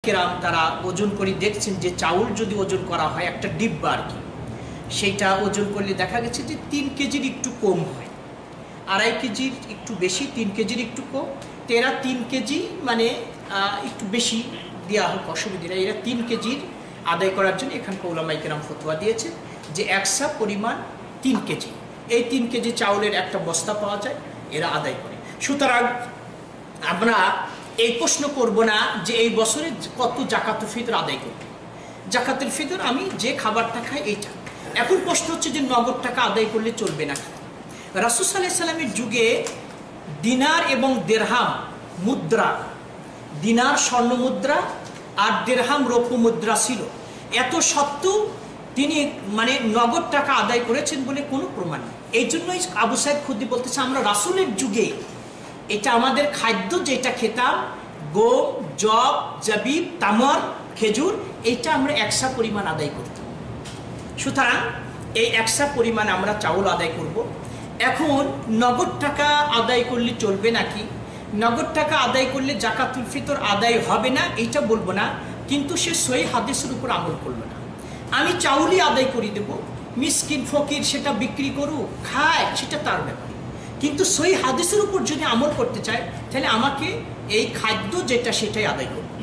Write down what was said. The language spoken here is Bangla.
কেরাম তারা ওজন করে দেখছেন যে চাউল যদি ওজন করা হয় একটা ডিব্বা আর কি, সেইটা ওজন করলে দেখা গেছে যে 3 কেজির একটু কম হয়, 2.5 কেজির একটু বেশি, 3 কেজির একটু কম। তো এরা 3 কেজি মানে একটু বেশি দেওয়া হোক, অসুবিধা নেই। এরা 3 কেজির আদায় করার জন্য এখানকার উলামায়ে কেরাম ফতোয়া দিয়েছে যে একসা পরিমাণ 3 কেজি, এই 3 কেজি চাউলের একটা বস্তা পাওয়া যায়, এরা আদায় করে। সুতরাং আমরা এই প্রশ্ন করব না যে এই বছরে কত জাকাতুল ফিতর আদায় করব। জাকাতুল ফিতর আমি যে খাবারটা খাই এইটা। এখন প্রশ্ন হচ্ছে যে নগদ টাকা আদায় করলে চলবে না। রাসূল সাল্লাল্লাহু আলাইহি সাল্লামের যুগে দিনার এবং দিরহাম মুদ্রা, দিনার স্বর্ণ মুদ্রা আর দিরহাম রৌপ্য মুদ্রা ছিল। এত সত্ত্বেও তিনি মানে নগদ টাকা আদায় করেছেন বলে কোনো প্রমাণ নেই। এই জন্যই আবু সাইদ খুদ্রি বলতেছে আমরা রাসূলের যুগে এটা আমাদের খাদ্য যেটা খেতাম, গম, জব, জাবিব, তামার, খেজুর, এইটা আমরা একসা পরিমাণ আদায় করতাম। সুতরাং এই একসা পরিমাণ আমরা চাউল আদায় করব। এখন নগদ টাকা আদায় করলে চলবে নাকি, নগদ টাকা আদায় করলে জাকাতুল ফিতর আদায় হবে না এইটা বলবো না, কিন্তু সে সহিহ হাদিসের উপর আমল করলো না। আমি চাউলই আদায় করে দেব, মিসকিন ফকির সেটা বিক্রি করুক খায়, সেটা তার ব্যাপার। কিন্তু সহিহ হাদিসের উপর যদি আমল করতে চায় তাহলে আমাকে এই খাদ্য যেটা সেটাই আদায় করবে।